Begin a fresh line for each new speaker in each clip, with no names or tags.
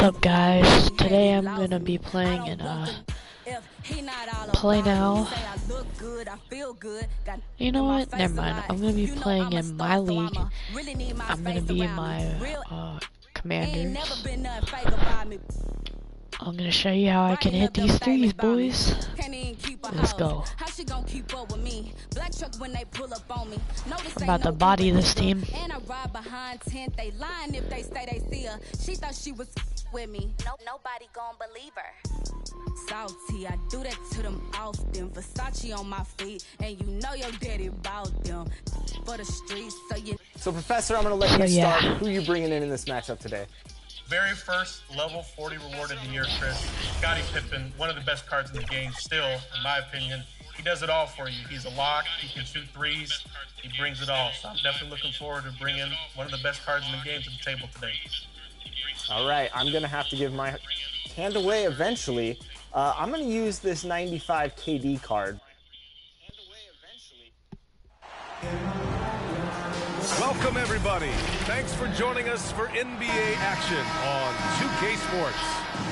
up, guys? Today I'm gonna be playing in Play Now. You know what? Never mind. I'm gonna be playing in my league. I'm gonna be in my commanders. I'm gonna show you how I can hit these threes, boys. Let's go. I'm about to body this team.
Nobody gon' believe her. Salty, I do that to them often. Versace on my feet, and you know your daddy bought them for the streets.
So, Professor, I'm gonna let you start. Who are you bringing in this matchup today?
Very first level 40 reward of the year, Chris. Scottie Pippen, one of the best cards in the game still, in my opinion. He does it all for you. He's a lock, he can shoot threes, he brings it all. So I'm definitely looking forward to bringing one of the best cards in the game to the table today.
All right, I'm gonna have to give my hand away eventually. I'm gonna use this 95 KD card.
Welcome, everybody. Thanks for joining us for NBA action on 2K Sports.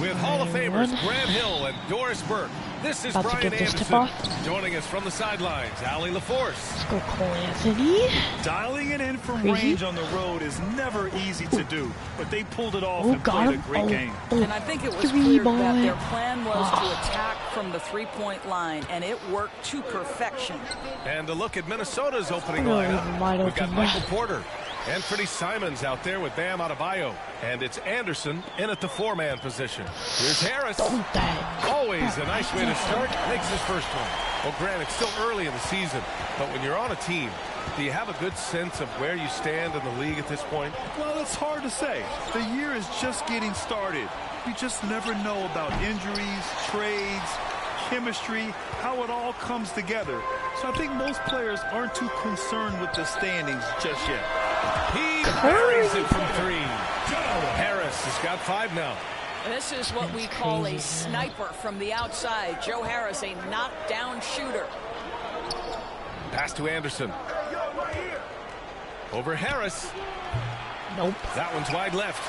With Hall of Famers Grant Hill and Doris Burke, this is Brian Anderson. Joining us from the sidelines, Allie LaForce.
Let's go, Cole Anthony.
Dialing it in from range on the road is never easy to do, but they pulled it off and played a great game.
And I think it was clear that their plan was to attack from the three-point line, and it worked to perfection.
And a look at Minnesota's opening lineup. We've got Michael Porter. Anthony Simons out there with Bam Adebayo. And it's Anderson in at the four-man position. Here's Harris. Always a nice way to start. Makes his first one. Well, Grant, it's still early in the season, but when you're on a team, do you have a good sense of where you stand in the league at this point?
Well, it's hard to say. The year is just getting started. You just never know about injuries, trades, chemistry, how it all comes together. So I think most players aren't too concerned with the standings just yet.
He buries it from three. Harris has got 5 now.
This is what we call a sniper from the outside. Joe Harris, a knockdown shooter.
Pass to Anderson. Over Harris.
Nope.
That one's wide left.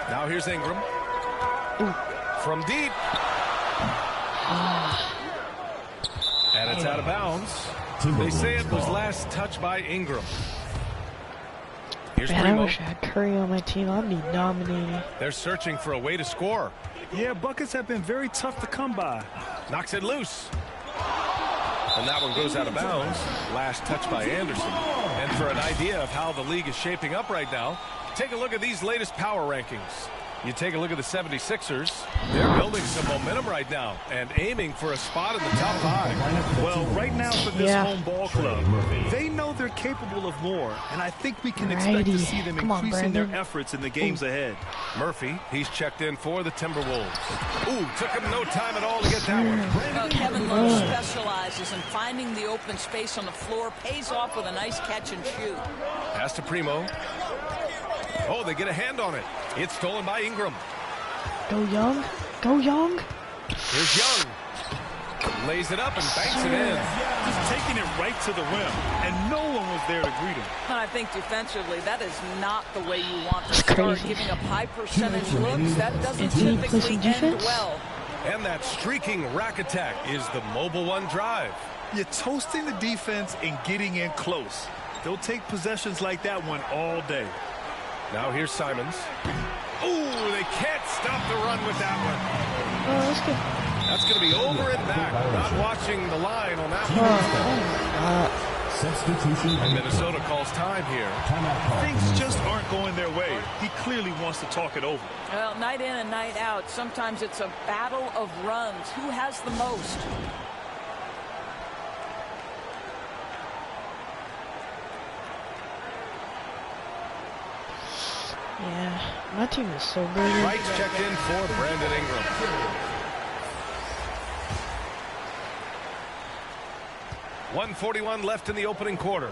Now here's Ingram.
Ooh.
From deep. And it's out of bounds. They say it was last touched by Ingram. Here's
Man,
Primo.
I wish I had Curry on my team. I'd be dominating.
They're searching for a way to score.
Yeah, buckets have been very tough to come by.
Knocks it loose. And that one goes out of bounds. Last touch by Anderson. And for an idea of how the league is shaping up right now, take a look at these latest power rankings. You take a look at the 76ers. They're building some momentum right now and aiming for a spot in the top 5.
Well, right now for this home ball club, they know they're capable of more, and I think we can expect to see them increasing their efforts in the games ahead.
Murphy, he's checked in for the Timberwolves. Ooh, took him no time at all to get that one.
Well, Kevin Love specializes in finding the open space on the floor, pays off with a nice catch and shoot.
Pass to Primo. Oh, they get a hand on it. It's stolen by Ingram.
Go Young. Go Young.
Here's Young. Lays it up and banks it in.
Just taking it right to the rim, and no one was there to greet him.
I think defensively, that is not the way you want to start giving up high percentage looks. That doesn't typically end well.
And that streaking rack attack is the Mobile One drive.
You're toasting the defense and getting in close. They'll take possessions like that one all day.
Now here's Simons. Ooh, they can't stop the run with that one.
Oh, that's good.
That's going to be over and back. Not watching the line on that one.
Substitution.
And Minnesota calls time here.
Things just aren't going their way. He clearly wants to talk it over.
Well, night in and night out, sometimes it's a battle of runs. Who has the most?
Yeah, my team is so good.
Wright's checked in for Brandon Ingram. .141 left in the opening quarter.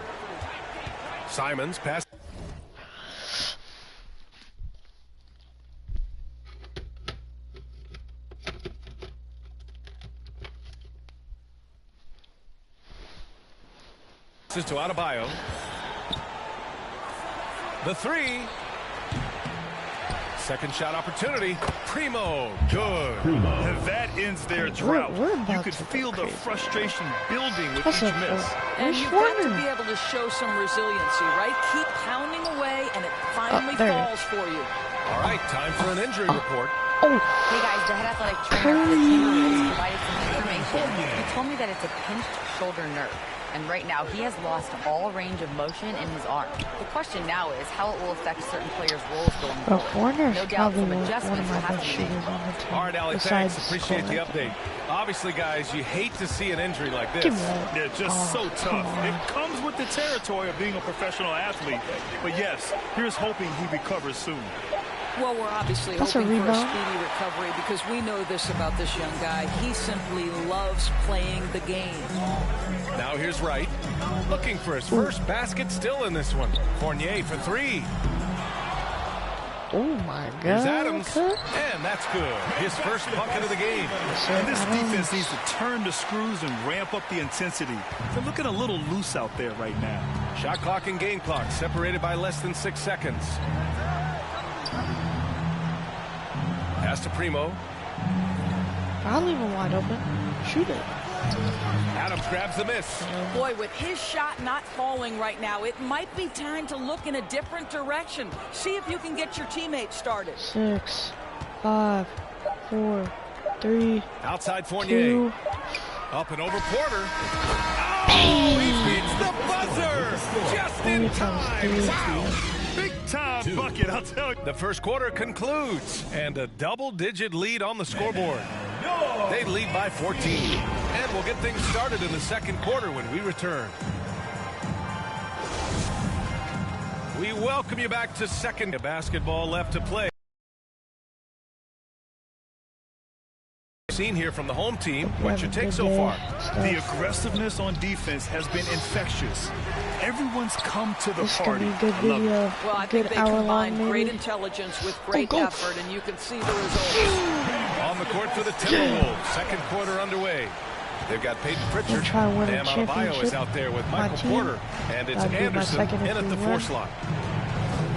Simons pass. This is to Adebayo. The three. Second shot opportunity. Primo. Good.
And that ends their drought. You could feel the frustration building with each miss.
And you've got to be able to show some resiliency, right? Keep pounding away, and it finally falls for you.
All right, time for an injury report.
Hey guys, the head athletic trainer for the team has provided some information. He told me that it's a pinched shoulder nerve. And right now, he has lost all range of motion in his arm. The question now is how it will affect certain players' roles going forward. No doubt some adjustments will have to be made.
All right, Allie, thanks. Appreciate the update. Obviously, guys, you hate to see an injury like this.
They're just so tough. It comes with the territory of being a professional athlete. But yes, here's hoping he recovers soon.
Well, we're obviously hoping for a speedy recovery because we know this about this young guy. He simply loves playing the game.
Now here's Wright. Looking for his first basket still in this one. Fournier for three.
Oh my God.
Here's Adams. And that's good. His first bucket of the game.
And this defense needs to turn the screws and ramp up the intensity. They're looking a little loose out there right now.
Shot clock and game clock separated by less than 6 seconds. Pass to Primo.
I'll leave him wide open. Shoot it.
Adams grabs the miss.
Boy, with his shot not falling right now, it might be time to look in a different direction. See if you can get your teammates started.
6, 5, 4, 3.
Outside Fournier.
2.
Up and over Porter. Oh, he beats the buzzer. Just in time. Wow.
Big time bucket, I'll tell you.
The first quarter concludes, and a double-digit lead on the scoreboard. They lead by 14, and we'll get things started in the second quarter when we return. We welcome you back to second. Basketball left to play. Seen here from the home team. What's your take so far?
The aggressiveness on defense has been infectious. Everyone's come to the party.
Good video.
Well, I think they combine great intelligence with great effort, and you can see the results.
On the court for the Timberwolves. Second quarter underway. They've got Peyton Pritchard. Bam Adebayo is out there with Michael Porter. And it's Anderson in at the 4 slot.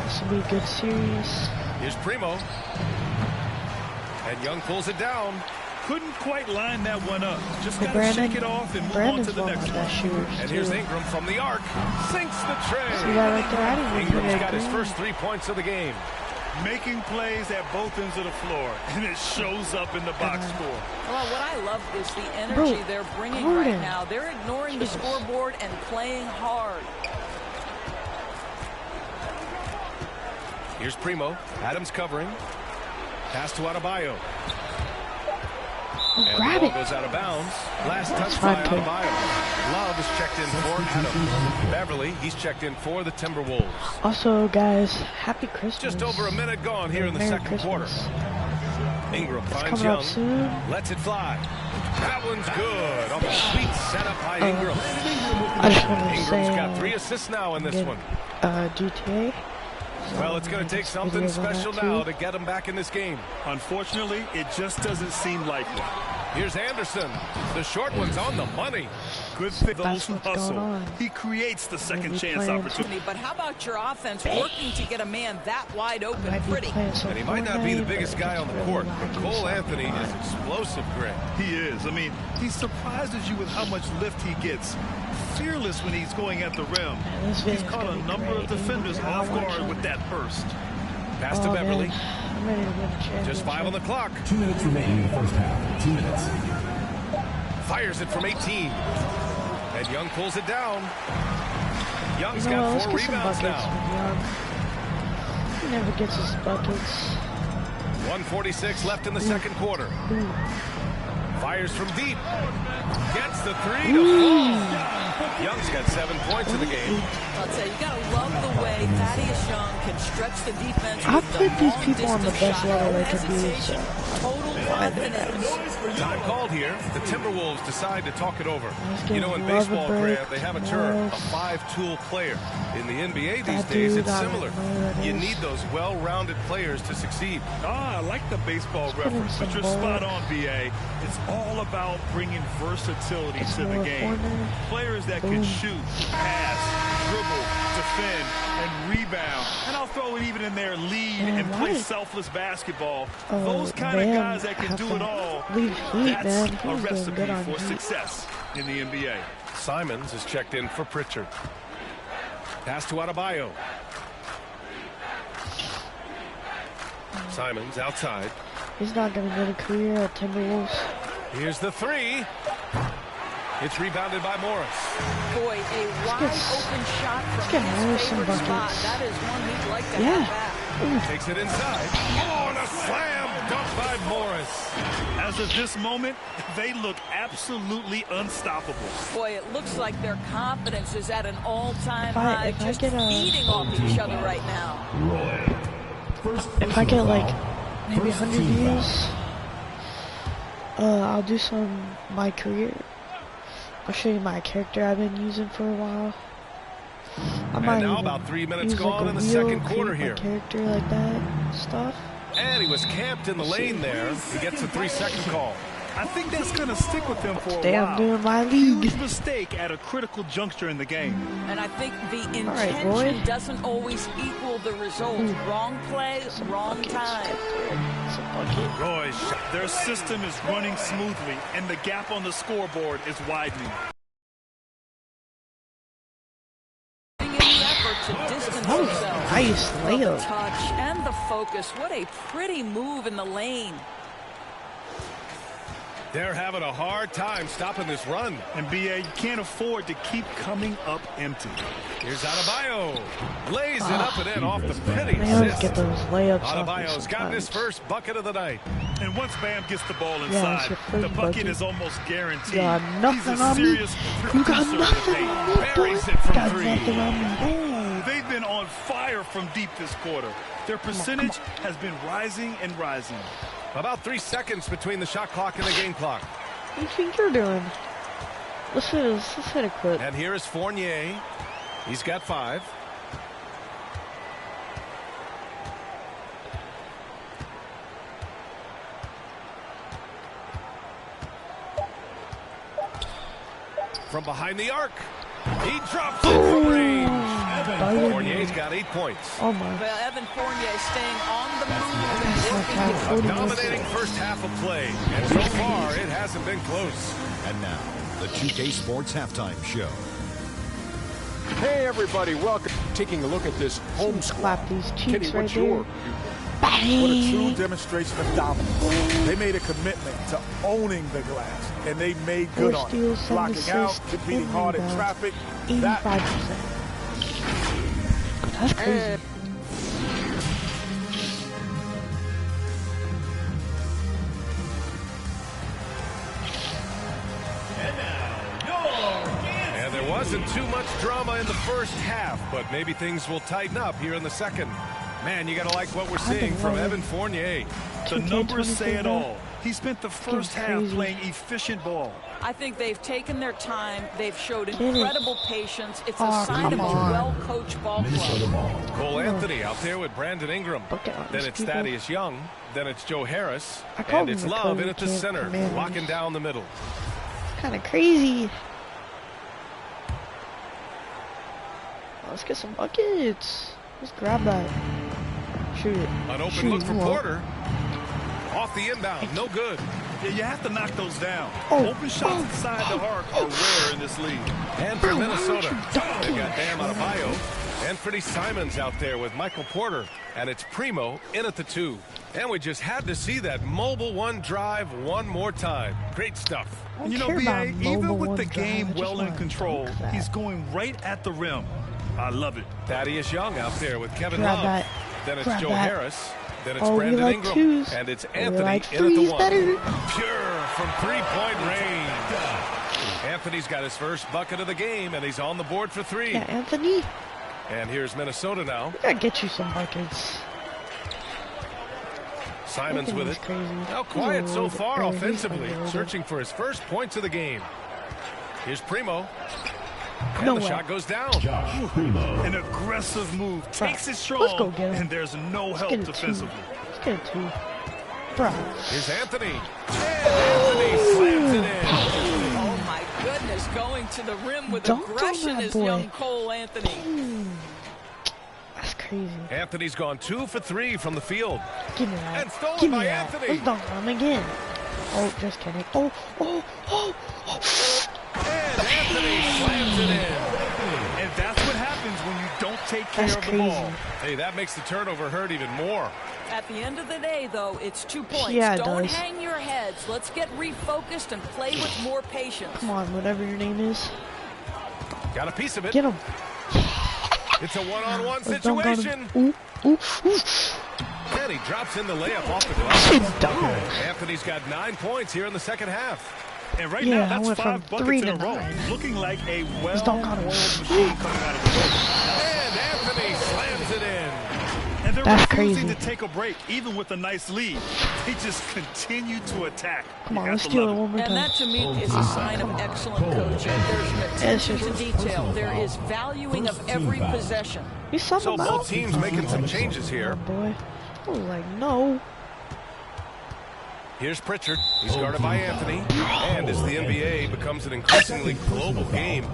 This will be a good series.
Here's Primo. And Young pulls it down.
Couldn't quite line that one up. Just got to shake it off and move on to the next one.
And here's Ingram from the arc. Sinks the tray.
See that right there?
Ingram's got his first 3 points of the game.
Making plays at both ends of the floor, and it shows up in the box score.
Well, what I love is the energy they're bringing right now. They're ignoring the scoreboard and playing hard.
Here's Primo. Adams covering. Pass to Adebayo. And
grab
the
it.
ball goes out of bounds. Last touch by Adebayo. Love is checked in for Adams. Beverly, he's checked in for the Timberwolves.
Also, guys, happy Christmas.
Just over a minute gone here in the second quarter. Ingram finds
Young.
Lets it fly. That one's good. A sweet setup by Ingram.
I just want to
Ingram's
say,
got 3 assists now in this one.
GTA.
Well, it's going to take something special now to get him back in this game.
Unfortunately, it just doesn't seem likely.
Here's Anderson. The short one's on the money.
Good for those who hustle. He creates the second chance opportunity.
But how about your offense working to get a man that wide open pretty?
And he might not be the biggest guy on the court, but Cole Anthony is explosive, Greg.
He is. I mean, he surprises you with how much lift he gets. Fearless when he's going at the rim. He's caught a number of defenders off guard with that burst.
Pass to Beverly.
I'm ready to win a championship.
Just 5 on the clock.
2 minutes remaining in the first half. 2 minutes.
Fires it from 18. And Young pulls it down. Young's got 4 rebounds now.
He never gets his buckets.
1:46 left in the second quarter. Fires from deep. Gets the 3 to fall. Young's got 7 points in the game.
I'll tell you, you gotta love the way Thaddeus Young can stretch the defense.
I've put these people on the best level they could be. So.
Total confidence.
Time called here. The Timberwolves decide to talk it over. You know, in baseball, Grant, they have a term, a 5-tool player. In the NBA these days, it's similar. You need those well-rounded players to succeed.
I like the baseball reference, but you're spot on, BA. It's all about bringing versatility to the game. Players that can shoot, pass, dribble, defend and rebound. And I'll throw it even in there, lead and play selfless basketball. Those kind of guys that can do it all, that's a recipe for success in the NBA.
Simons is checked in for Pritchard. Pass to Adebayo. Simons outside.
He's not going to get a career at Timberwolves.
Here's the three. It's rebounded by Morris.
Boy, a wide open shot from his favorite spot. That is one he'd like to have back.
Takes it inside. Oh, and a slam dunk by Morris.
As of this moment, they look absolutely unstoppable.
Boy, it looks like their confidence is at an all-time high, just feeding off each other right now.
If I get like maybe 100 views, I'll do my career. I'll show you my character I've been using for a while. I might
now about 3 minutes gone
like
in the second quarter
my
here.
Character like that stuff.
And he was camped in the lane there. He gets a 3-second call.
I think that's going to stick with him for a while.
I'm doing my league.
Huge mistake at a critical juncture in the game.
And I think the intention doesn't always equal the result. Wrong play, wrong time.
Royce, their system is running smoothly, and the gap on the scoreboard is widening.
To distance himself.
Nice layup.
The touch and the focus. What a pretty move in the lane.
They're having a hard time stopping this run.
And BA, you can't afford to keep coming up empty.
Here's Adebayo. Lays it up and in off the penny assist.
Get those layups.
Adebayo's gotten his first bucket of the night.
And once Bam gets the ball inside, the bucket is almost guaranteed.
You got nothing
He's a
on
serious
me. You got nothing on me.
Buries it from three.
Nothing on me.
They've been on fire from deep this quarter. Their percentage has been rising and rising.
About 3 seconds between the shot clock and the game clock.
What do you think you're doing? Let's hit a clip.
And here is Fournier. He's got 5. From behind the arc. He drops it from range. Fournier's got 8 points.
Oh my.
Well, Evan Fournier staying on the move.
A dominating first half of play. And so far, it hasn't been close.
And now, the 2K Sports Halftime Show.
Hey everybody, welcome. Taking a look at this home squad.
Clap these
Kenny,
cheeks
what's
right
your
there.
What a true demonstration of dominance. They made a commitment to owning the glass, and they made good on it. Blocking out, competing hard in traffic.
85%. That's crazy.
And there wasn't too much drama in the first half, but maybe things will tighten up here in the second. Man, you got to like what we're seeing from Evan Fournier.
The numbers say it all. He spent the first half playing efficient ball.
I think they've taken their time. They've showed incredible patience. It's a sign of a well-coached ball club.
Cole Anthony out there with Brandon Ingram. Then it's Thaddeus Young. Then it's Joe Harris. And it's Love in at the center, locking down the middle.
Kind of crazy. Let's get some buckets. Let's grab that. Shoot it.
An open look for Porter. Off the inbound, no good.
Yeah, you have to knock those down. Open shots inside the arc are rare in this league.
And for Minnesota, they've got Bam Adebayo and Freddie Simons out there with Michael Porter. And it's Primo in at the 2. And we just had to see that mobile one drive one more time. Great stuff.
And you know, BA, even with the game well in control, he's going right at the rim. I love it.
Thaddeus Young out there with Kevin Love. Then it's Joe Harris. Then it's Brandon Ingram.
Twos.
And it's Anthony in at the 1. Pure from three-point range. Anthony's got his first bucket of the game, and he's on the board for 3.
Yeah, Anthony.
And here's Minnesota now.
We gotta get you some buckets.
Simons with it. Now quiet so far offensively, searching for his first points of the game. Here's Primo. And the shot goes down.
An aggressive move. Takes it strong.
Let's go get him.
And there's no help defensively.
Let's get it 2. Bro.
Here's Anthony. And Anthony slams it in.
Oh my goodness going to the rim with aggression is young Cole Anthony.
That's crazy.
Anthony's gone 2 for 3 from the field.
Give me that.
And stolen
Give me
by
that.
Anthony.
Let's dunk on him again. Oh, just kidding. Oh.
And Anthony slams it in.
And that's what happens when you don't take care of the ball.
Hey, that makes the turnover hurt even more.
At the end of the day, though, it's 2 points.
Yeah, it
Don't
does.
hang your heads. Let's get refocused and play with more patience.
Come on, whatever your name is.
Got a piece of it.
Get him.
It's a one-on-one
Let's dunk on
situation.
him. Ooh.
And he drops in the layup off the glass.
Dunk.
Anthony's got 9 points here in the second half.
And right now,
I went
that's 5
from 3
buckets
to
in a row.
9.
Looking like a
dunk on him.
well-oiled machine coming out of the gate.
And Anthony slams it in.
And they're
That's
refusing
crazy.
to take a break, even with a nice lead. They just continue to attack.
Come on, let's steal it one more
And
time.
that, to me, is a sign of excellent coaching. There's an attention to detail. There is valuing of every possession.
So both teams making some changes here.
Boy. I was like, no.
Here's Pritchard. He's guarded by Anthony. And as the NBA becomes an increasingly global game,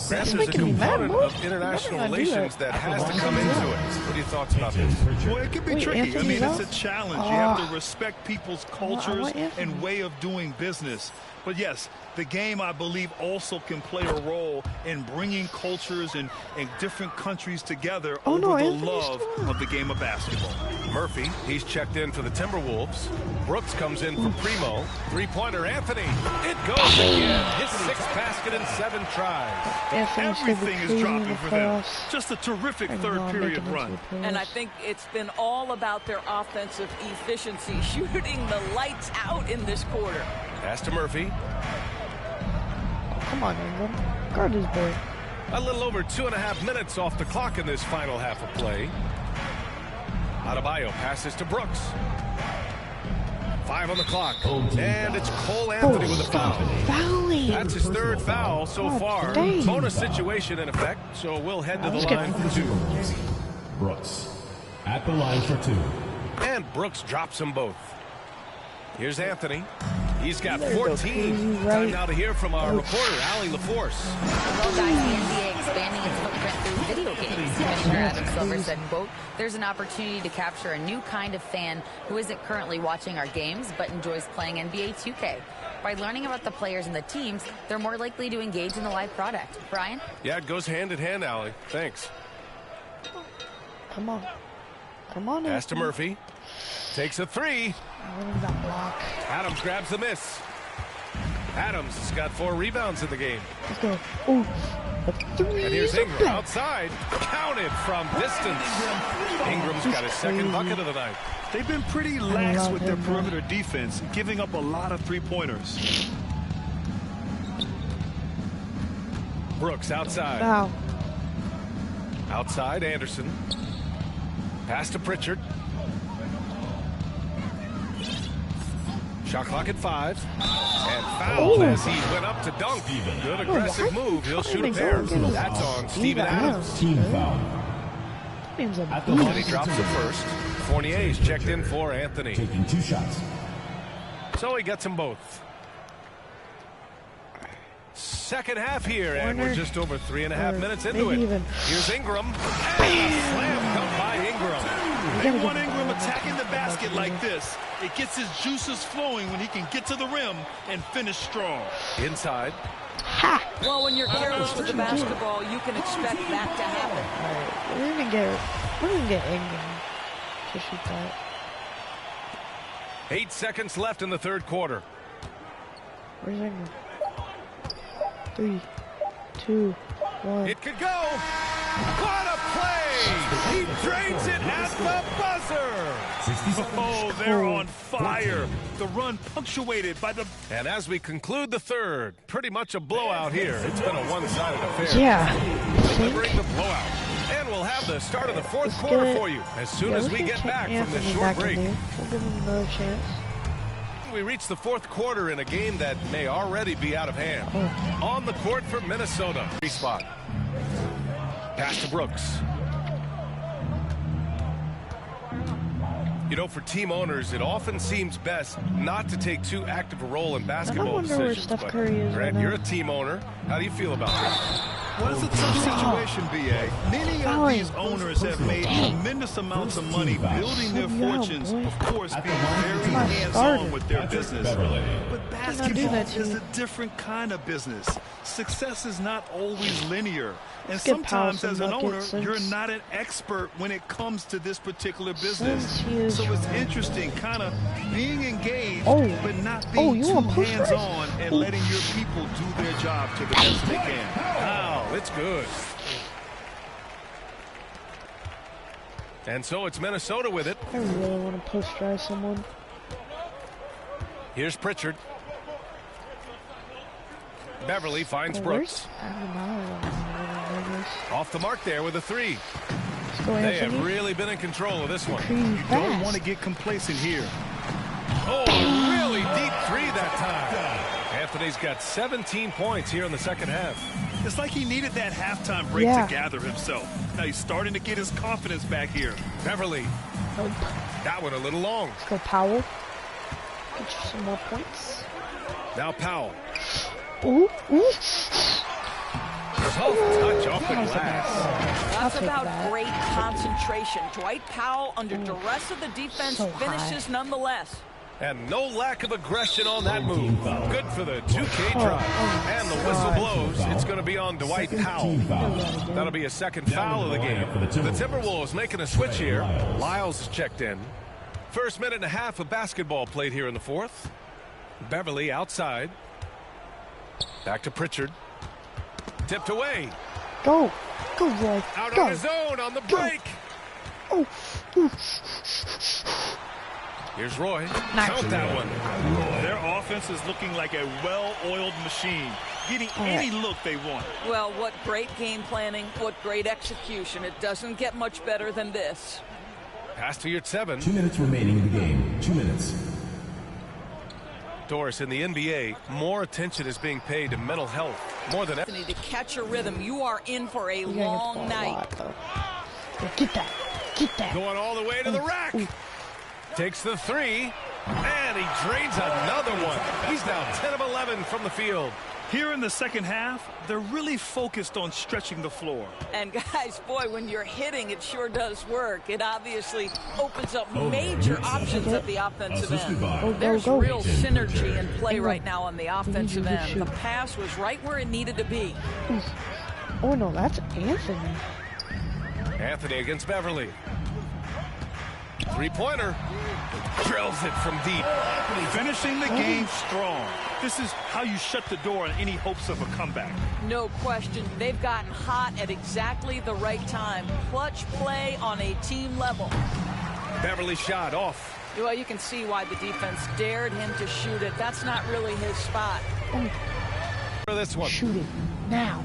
there's a component of international relations that has to come into it. What are your thoughts about this?
Well, it can be
Wait,
tricky.
Anthony's
It's
out?
a challenge. You have to respect people's cultures
Anthony.
and way of doing business. But yes, the game, I believe, also can play a role in bringing cultures and different countries together over the love of the game of basketball.
Murphy, he's checked in for the Timberwolves. Brooks comes in for Primo. Three-pointer Anthony. It goes again. His 6th basket in 7 tries.
Everything is dropping for them. Just a terrific third-period run.
And I think it's been all about their offensive efficiency, shooting the lights out in this quarter.
Pass to Murphy.
Come on, Ingram. Guard this boy.
A little over 2.5 minutes off the clock in this final half of play. Adebayo passes to Brooks. 5 on the clock. And it's Cole Anthony with a foul.
Fouling.
That's his 3rd foul so far.
dang.
Bonus situation in effect, so we'll head to the line for 2.
Brooks at the line for 2.
And Brooks drops them both. Here's Anthony. He's got 14. Time now to hear from our reporter, Allie LaForce.
Well, guys, the NBA expanding its footprint through video games. Commissioner Adam Silver said, quote, "There's an opportunity to capture a new kind of fan who isn't currently watching our games but enjoys playing NBA 2K. By learning about the players and the teams, they're more likely to engage in the live product." Brian?
Yeah, it goes hand in hand, Allie. Thanks.
Come on. Come on.
Pass to Murphy. Takes a 3.
That block.
Adams grabs the miss. Adams has got 4 rebounds in the game.
Let's go. Oh, a 3.
And here's Ingram outside. Counted from distance. Ingram's got his 2nd bucket of the night.
They've been pretty lax with their perimeter defense, giving up a lot of three-pointers.
Brooks outside.
Wow.
Outside, Anderson. Pass to Pritchard. Shot clock at 5. And fouled as he went up to dunk. Good aggressive move. He'll shoot a pair. That's on Steven Adams.
Team foul.
At the line, he drops the first. Fournier's checked in for Anthony.
Taking 2 shots.
So he gets them both. Second half here, and we're just over 3.5 minutes into it. Here's Ingram. And a slam come by Ingram.
They want Ingram attacking the basket like this. It gets his juices flowing when he can get to the rim and finish strong.
Inside.
Well, when you're careless with the basketball, you can expect that to happen.
All right, we're gonna get Ingram to shoot that.
8 seconds left in the 3rd quarter.
Where's Ingram? 3, 2, 1.
It could go. What a play! He drains it at the buzzer.
Oh, they're on fire. The run punctuated by the...
And as we conclude the 3rd, pretty much a blowout here. It's been a one-sided affair.
Yeah.
Delivering the blowout. And we'll have the start of the 4th quarter for you as soon as we get back from this short break.
We'll give him another chance.
We reach the 4th quarter in a game that may already be out of hand. On the court for Minnesota. Free spot. Pass to Brooks. You know, for team owners, it often seems best not to take too active a role in basketball decisions. But Grant, you're a team owner. How do you feel about this?
Well, it's a tough situation, B.A. Many of these owners have made tremendous amounts of money building their fortunes, of course, being very hands-on with their business. But basketball is a different kind of business. Success is not always linear. And sometimes, as an owner, you're not an expert when it comes to this particular business. So it's interesting, kind of being engaged, but not being too hands-on and letting your people do their job to the best they can.
Wow, it's good. And so it's Minnesota with it.
I really want to post drive someone.
Here's Pritchard. Beverly finds Brooks. Off the mark there with a three. They have really been in control of this one.
You don't want to get complacent here.
Oh, a really deep three that time. Anthony's got 17 points here in the second half.
It's like he needed that halftime break to gather himself. Now he's starting to get his confidence back here.
Beverly. That one a little long.
Let's go, Powell. Get you some more points.
Now Powell.
Ooh.
Tough touch off the glass.
That's about great concentration. Dwight Powell, under duress of the defense, finishes nonetheless.
And no lack of aggression on that move. Good for the 2K drive. And the whistle blows. It's going to be on Dwight Powell. That'll be a second foul of the game. The Timberwolves making a switch here. Lyles checked in. First minute and a half of basketball played here in the fourth. Beverly outside. Back to Pritchard. Tipped away.
Go, Roy.
Out on his own on the break. Here's Roy. Count that one.
Their offense is looking like a well-oiled machine, getting any look they want.
Well, what great game planning, what great execution. It doesn't get much better than this.
Pass to your 7.
2 minutes remaining in the game. 2 minutes.
Doris, in the NBA, more attention is being paid to mental health more than ever.
To catch a rhythm, you are in for a long night.
Get that.
Going all the way to the rack. Takes the 3, and he drains another one. He's now 10 of 11 from the field.
Here in the second half, they're really focused on stretching the floor.
And guys, boy, when you're hitting, it sure does work. It obviously opens up major options at the offensive end. There's real synergy in play right now on the offensive end. The pass was right where it needed to be.
Oh, no, that's Anthony.
Anthony against Beverly. Three-pointer. Drills it from deep.
Finishing the game strong. This is how you shut the door on any hopes of a comeback.
No question. They've gotten hot at exactly the right time. Clutch play on a team level.
Beverly shot off.
Well, you can see why the defense dared him to shoot it. That's not really his spot.
For this one.
Shoot it now.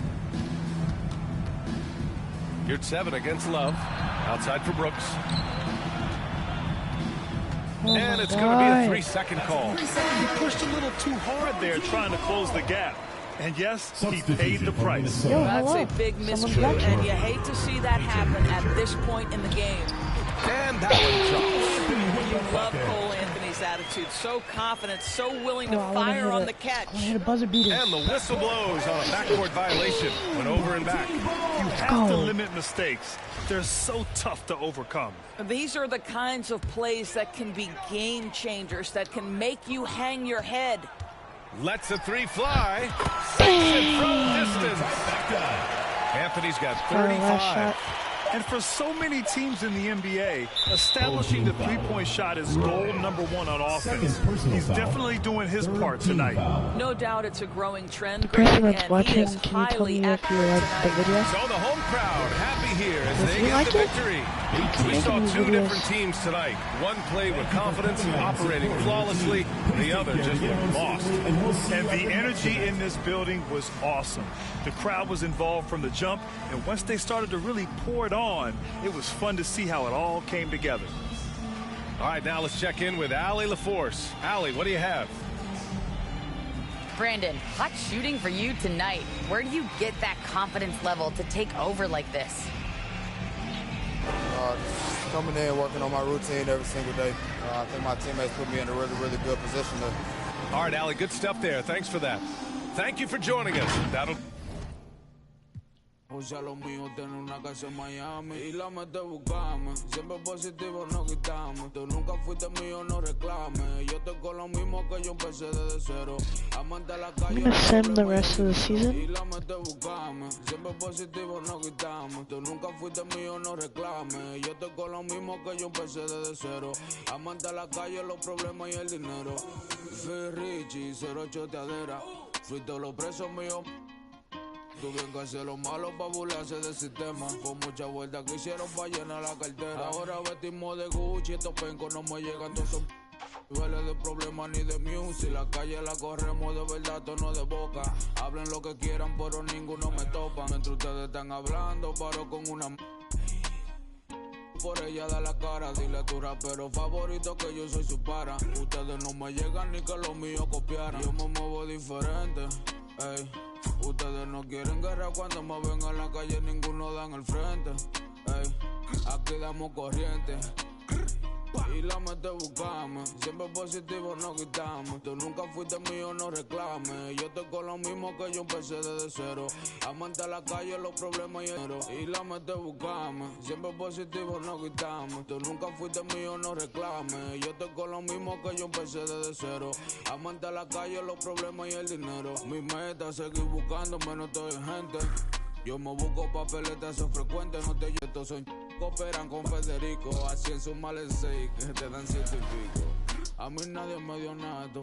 You're 7 against Love. Outside for Brooks. And it's going to be a 3-second call.
He pushed a little too hard there trying to close the gap. And yes, he paid the price.
That's a big miscue, and you hate to see that happen at this point in the game.
And that one drops.
You love Cole Anthony's attitude. So confident, so willing to fire on the catch.
Hit a buzzer beater.
And the whistle blows on a backcourt violation. Went over and back.
You have to limit mistakes. They're so tough to overcome.
These are the kinds of plays that can be game changers, that can make you hang your head.
Lets a 3 fly. Sinks it from distance. Anthony's got 35.
And for so many teams in the NBA, establishing the three-point shot is goal number 1 on offense. He's definitely doing his part tonight.
No doubt it's a growing trend.
The person that's
and
watching,
he is
can you tell me
highly
if you like the video?
So the home crowd happy here as they get
like
the
it?
victory. We saw 2 different teams tonight. One played with confidence and operating flawlessly. The other just looked lost.
And the energy in this building was awesome. The crowd was involved from the jump, and once they started to really pour it on, it was fun to see how it all came together.
All right, now let's check in with Allie LaForce. Allie, what do you have?
Brandon, hot shooting for you tonight. Where do you get that confidence level to take over like this?
coming in, working on my routine every single day. I think my teammates put me in a really, really good position to.
All right, Allie, good stuff there. Thanks for that. Thank you for joining us. That'll.
O sea, lo mío tiene una casa en Miami y la mete buscame. Siempre positivo, no quitame. Tú nunca fuiste mío, no reclame. Yo tengo lo mismo que yo empecé desde cero. Amante la calle.
I'm gonna sim the rest of the season.
Y la mete buscame. Siempre positivo, no quitame. Tú nunca fuiste mío, no reclame. Yo tengo lo mismo que yo empecé desde cero. Amante la calle, los problemas y el dinero. Fui Richie, 08 teadera. Fui todos los presos míos. Tuvieron que hacer lo malo pa' burlarse del sistema. Con muchas vueltas que hicieron pa' llenar la cartera. Ahora vestimos de Gucci, estos pencos no me llegan, todos son duele de problemas ni de music. La calle la corremos de verdad, tono de boca. Hablen lo que quieran, pero ninguno me topa. Mientras ustedes están hablando, paro con una por ella da la cara. Dile a tu rapero favorito que yo soy su para. Ustedes no me llegan ni que los míos copiaran. Yo me muevo diferente, ey. Ustedes no quieren guerra cuando me ven en la calle, ninguno dan el frente, ey. Aquí damos corriente y la mete buscame. Siempre positivo, no quitame. Tú nunca fuiste mío, no reclame. Yo tengo lo mismo que yo empecé desde cero. Amante a la calle, los problemas y dinero. Y la mete buscame. Siempre positivo, no quitame. Tú nunca fuiste mío, no reclame. Yo tengo lo mismo que yo empecé desde cero. Amante a la calle, los problemas y el dinero. Mi meta es seguir buscando, menos estoy gente. Yo me busco papeletas, eso frecuente, no te yeto, son cooperan con Federico, así en su mal 6, que te dan 7 y pico. A mí nadie me dio nada, esto fue